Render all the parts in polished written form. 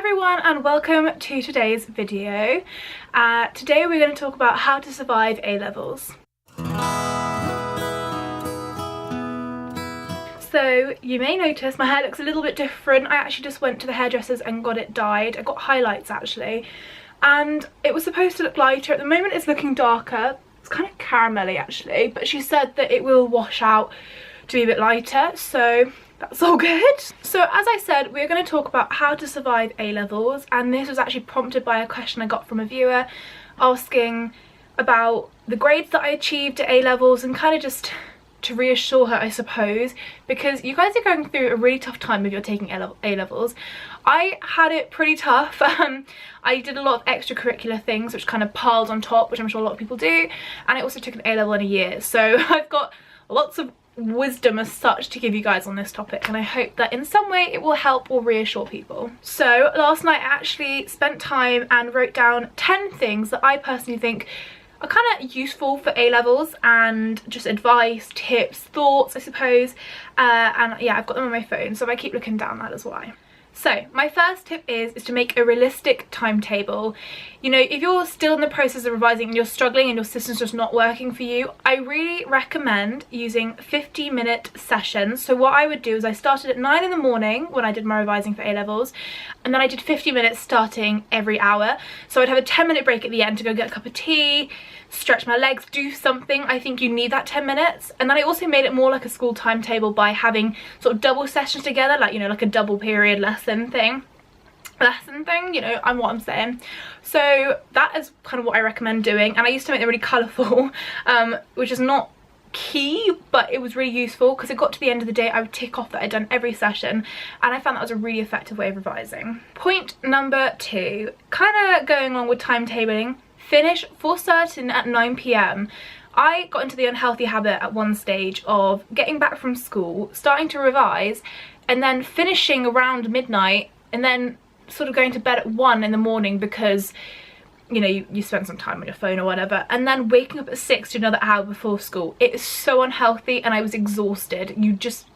everyone and welcome to today's video. Today we're going to talk about how to survive A-levels. So you may notice my hair looks a little bit different. I actually just went to the hairdressers and got it dyed. I got highlights actually, and it was supposed to look lighter. At the moment it's looking darker. It's kind of caramelly actually, but she said that it will wash out to be a bit lighter, so that's all good. So as I said, we're going to talk about how to survive A-levels, and this was actually prompted by a question I got from a viewer asking about the grades that I achieved at A-levels, and kind of just to reassure her, I suppose, because you guys are going through a really tough time if you're taking A-levels. I had it pretty tough. I did a lot of extracurricular things which kind of piled on top, which I'm sure a lot of people do, and I also took an A-level in a year, so I've got lots of wisdom as such to give you guys on this topic, and I hope that in some way it will help or reassure people. So last night I actually spent time and wrote down 10 things that I personally think are kind of useful for A-levels, and just advice, tips, thoughts I suppose, and yeah, I've got them on my phone, so if I keep looking down that is why. So my first tip is to make a realistic timetable. You know, if you're still in the process of revising and you're struggling and your system's just not working for you, I really recommend using 50-minute sessions. So what I would do is I started at 9 in the morning when I did my revising for A-levels, and then I did 50 minutes starting every hour. So I'd have a 10-minute break at the end to go get a cup of tea, stretch my legs, do something. I think you need that 10 minutes. And then I also made it more like a school timetable by having sort of double sessions together, like, you know, like a double period lesson thing, you know, I'm what I'm saying. So that is kind of what I recommend doing, and I used to make them really colourful, which is not key, but it was really useful because it got to the end of the day I would tick off that I'd done every session, and I found that was a really effective way of revising. Point number 2, kind of going along with timetabling, finish for certain at 9 PM. I got into the unhealthy habit at one stage of getting back from school, starting to revise, and then finishing around midnight, and then sort of going to bed at 1 in the morning because, you know, you spend some time on your phone or whatever, and then waking up at 6 to another hour before school. It is so unhealthy and I was exhausted.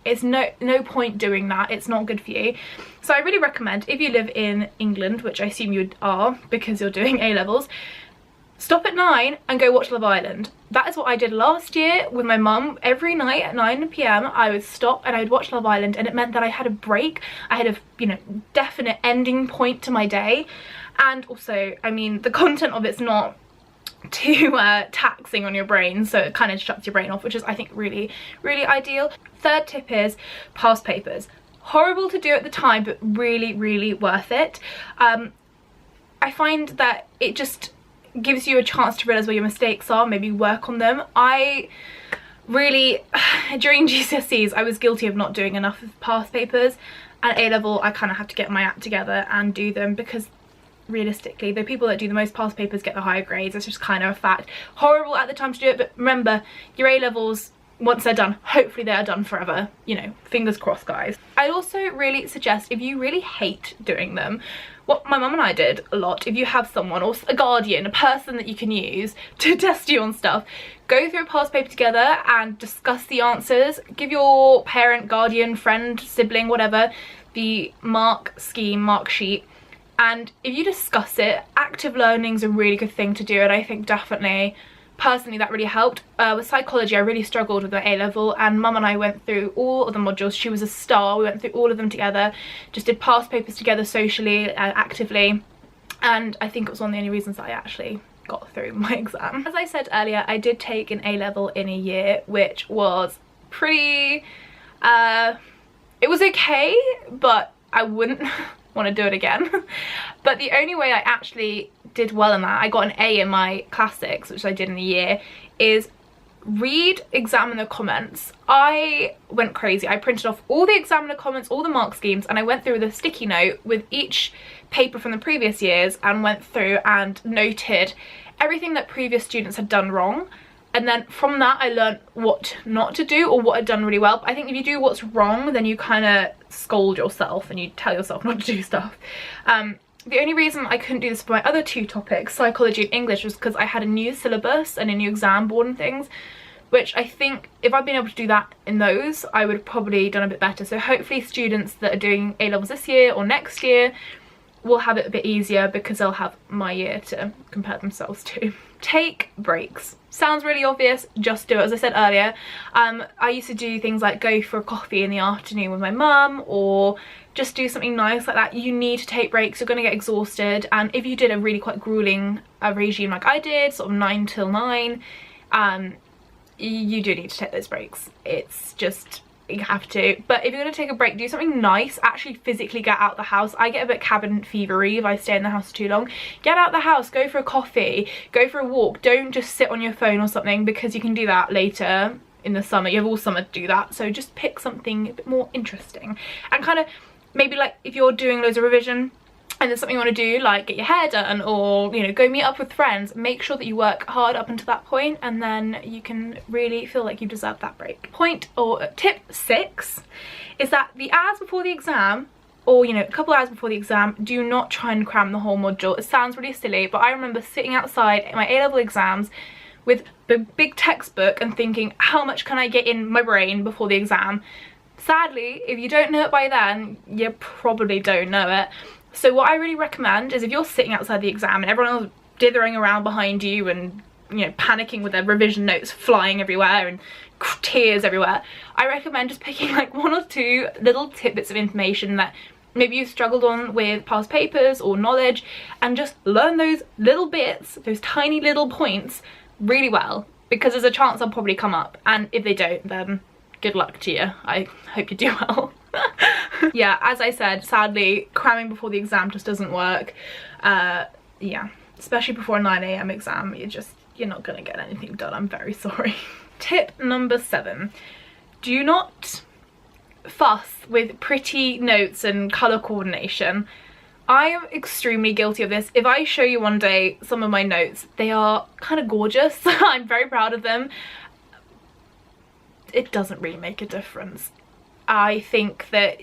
It's no point doing that. It's not good for you. So I really recommend, if you live in England, which I assume you are because you're doing A-levels, stop at 9 and go watch Love Island. That is what I did last year with my mum. Every night at 9 PM I would stop and I would watch Love Island, and it meant that I had a break. I had a, you know, definite ending point to my day. And also, I mean, the content of it's not too taxing on your brain, so it kind of shuts your brain off, which is, I think, really, really ideal. Third tip is past papers. Horrible to do at the time, but really, really worth it. I find that it just gives you a chance to realise where your mistakes are, maybe work on them. I really, during GCSEs, I was guilty of not doing enough of past papers, and A-level I kind of have to get my act together and do them, because realistically the people that do the most past papers get the higher grades. It's just kind of a fact. Horrible at the time to do it, but remember, your A-levels, once they're done, hopefully they are done forever, you know, fingers crossed guys. I also really suggest, if you really hate doing them, what my mum and I did a lot, if you have someone or a guardian, a person that you can use to test you on stuff, go through a past paper together and discuss the answers. Give your parent, guardian, friend, sibling, whatever, the mark scheme, mark sheet, and if you discuss it, active learning is a really good thing to do, and I think definitely, personally, that really helped. With psychology, I really struggled with my A-level, and mum and I went through all of the modules. She was a star. We went through all of them together, just did past papers together socially, actively, and I think it was one of the only reasons that I actually got through my exam. As I said earlier, I did take an A-level in a year, which was pretty, it was okay, but I wouldn't want to do it again. But the only way I actually did well in that, I got an A in my classics, which I did in a year, is read examiner comments. I went crazy. I printed off all the examiner comments, all the mark schemes, and I went through with a sticky note with each paper from the previous years and went through and noted everything that previous students had done wrong. And then from that I learned what not to do or what I'd done really well. But I think if you do what's wrong, then you kind of scold yourself and you tell yourself not to do stuff. The only reason I couldn't do this for my other 2 topics, psychology and English, was because I had a new syllabus and a new exam board and things, which I think if I'd been able to do that in those, I would have probably done a bit better. So hopefully students that are doing A-levels this year or next year will have it a bit easier because they'll have my year to compare themselves to. Take breaks. Sounds really obvious, just do it. As I said earlier, I used to do things like go for a coffee in the afternoon with my mum, or just do something nice like that. You need to take breaks, you're going to get exhausted, and if you did a really quite grueling regime like I did, sort of 9 till 9, you do need to take those breaks. It's just, you have to. But if you're going to take a break, do something nice, actually physically get out the house. I get a bit cabin fevery if I stay in the house too long. Get out the house, go for a coffee, go for a walk. Don't just sit on your phone or something, because you can do that later in the summer. You have all summer to do that, so just pick something a bit more interesting. And kind of maybe like if you're doing loads of revision and there's something you want to do, like get your hair done, or you know, go meet up with friends, make sure that you work hard up until that point, and then you can really feel like you deserve that break. Tip 6 is that the hours before the exam, or you know, a couple hours before the exam, do not try and cram the whole module. It sounds really silly, but I remember sitting outside in my A-level exams with the big textbook and thinking, how much can I get in my brain before the exam? Sadly, if you don't know it by then, you probably don't know it. So what I really recommend is, if you're sitting outside the exam and everyone else dithering around behind you and, you know, panicking with their revision notes flying everywhere and tears everywhere, I recommend just picking like 1 or 2 little tidbits of information that maybe you've struggled on with past papers or knowledge, and just learn those little bits, those tiny little points really well, because there's a chance they'll probably come up, and if they don't, then good luck to you. I hope you do well. Yeah, as I said, sadly, cramming before the exam just doesn't work. Yeah, especially before a 9 AM exam, you're not gonna get anything done. I'm very sorry. Tip number 7, do not fuss with pretty notes and colour coordination. I am extremely guilty of this. If I show you one day some of my notes, they are kind of gorgeous. I'm very proud of them. It doesn't really make a difference. I think that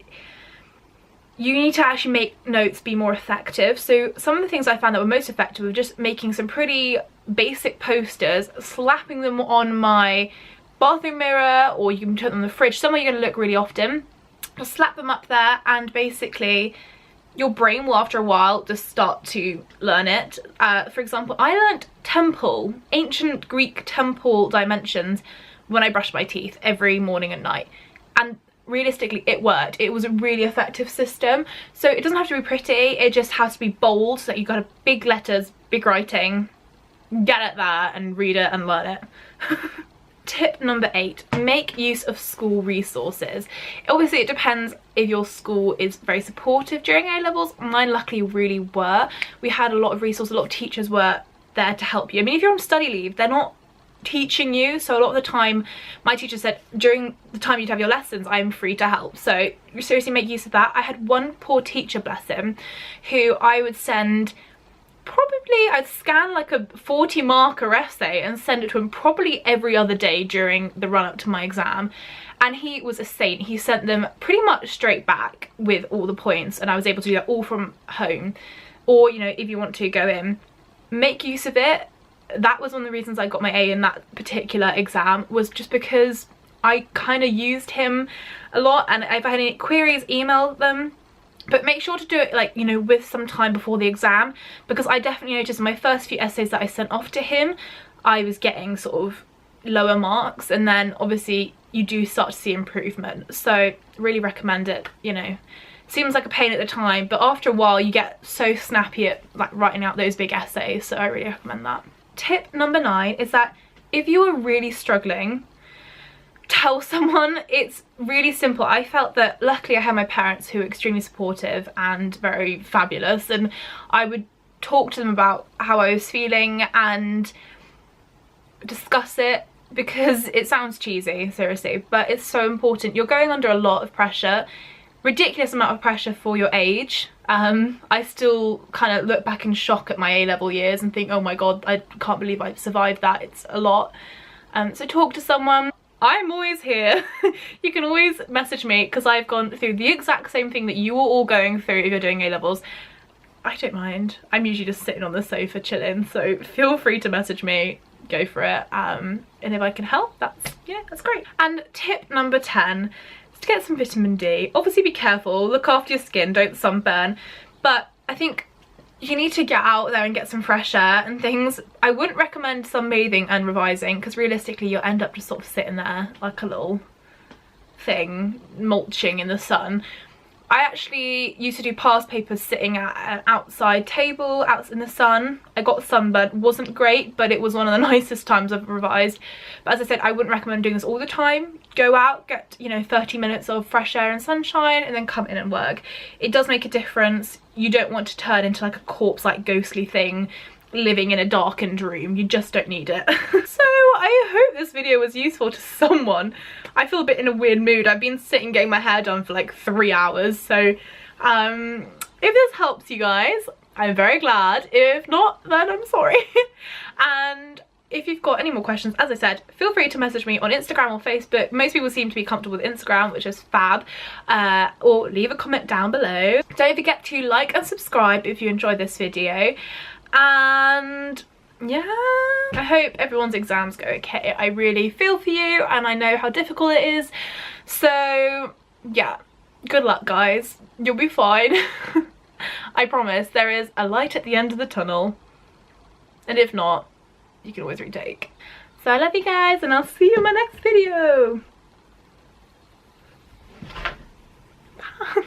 you need to actually make notes be more effective. So some of the things I found that were most effective were just making some pretty basic posters, slapping them on my bathroom mirror, or you can put them on the fridge, somewhere you're going to look really often. Just slap them up there, and basically your brain will after a while just start to learn it. For example, I learnt temple, ancient Greek temple dimensions when I brushed my teeth every morning and night, and realistically it worked. It was a really effective system. So it doesn't have to be pretty, it just has to be bold, so that you've got a big letters, big writing, get it there and read it and learn it. Tip number 8, make use of school resources. Obviously it depends if your school is very supportive during A-levels. Mine luckily really were. We had a lot of resources, a lot of teachers were there to help you. I mean, if you're on study leave, they're not teaching you, so a lot of the time my teacher said during the time you'd have your lessons, I'm free to help. So you seriously make use of that. I had one poor teacher, bless him, who I would send I'd scan like a 40 marker essay and send it to him probably every other day during the run up to my exam, and he was a saint. He sent them pretty much straight back with all the points, and I was able to do that all from home. Or, you know, if you want to go in, make use of it. That was one of the reasons I got my A in that particular exam, was just because I kind of used him a lot, and if I had any queries, email them. But make sure to do it, like, you know, with some time before the exam, because I definitely noticed in my first few essays that I sent off to him, I was getting sort of lower marks, and then obviously you do start to see improvement. So really recommend it. You know, seems like a pain at the time, but after a while you get so snappy at like writing out those big essays, so I really recommend that. Tip number 9 is that if you are really struggling, tell someone. It's really simple. I felt that luckily I had my parents who were extremely supportive and very fabulous, and I would talk to them about how I was feeling and discuss it, because it sounds cheesy, seriously, but it's so important. You're going under a lot of pressure, ridiculous amount of pressure for your age. I still kind of look back in shock at my A-level years and think, oh my god, I can't believe I survived that. It's a lot. So talk to someone. I'm always here. You can always message me, because I've gone through the exact same thing that you are all going through if you're doing A-levels. I don't mind. I'm usually just sitting on the sofa chilling, so feel free to message me. Go for it. And if I can help, that's great. And tip number 10 is to get some vitamin D. Obviously be careful, look after your skin, don't sunburn, but I think you need to get out there and get some fresh air and things. I wouldn't recommend sunbathing and revising because realistically you'll end up just sort of sitting there like a little thing mulching in the sun. I actually used to do past papers sitting at an outside table out in the sun. I got sunburned, wasn't great, but it was one of the nicest times I've revised. But as I said, I wouldn't recommend doing this all the time. Go out, get, you know, 30 minutes of fresh air and sunshine, and then come in and work. It does make a difference. You don't want to turn into like a corpse, like ghostly thing living in a darkened room. You just don't need it. So I hope this video was useful to someone. I feel a bit in a weird mood. I've been sitting getting my hair done for like 3 hours, so if this helps you guys, I'm very glad. If not, then I'm sorry. And if you've got any more questions, as I said, feel free to message me on Instagram or Facebook. Most people seem to be comfortable with Instagram, which is fab. Or leave a comment down below. Don't forget to like and subscribe if you enjoyed this video. And yeah, I hope everyone's exams go okay. I really feel for you and I know how difficult it is. So yeah, good luck guys. You'll be fine. I promise there is a light at the end of the tunnel. And if not, you can always retake. So I love you guys and I'll see you in my next video. Bye.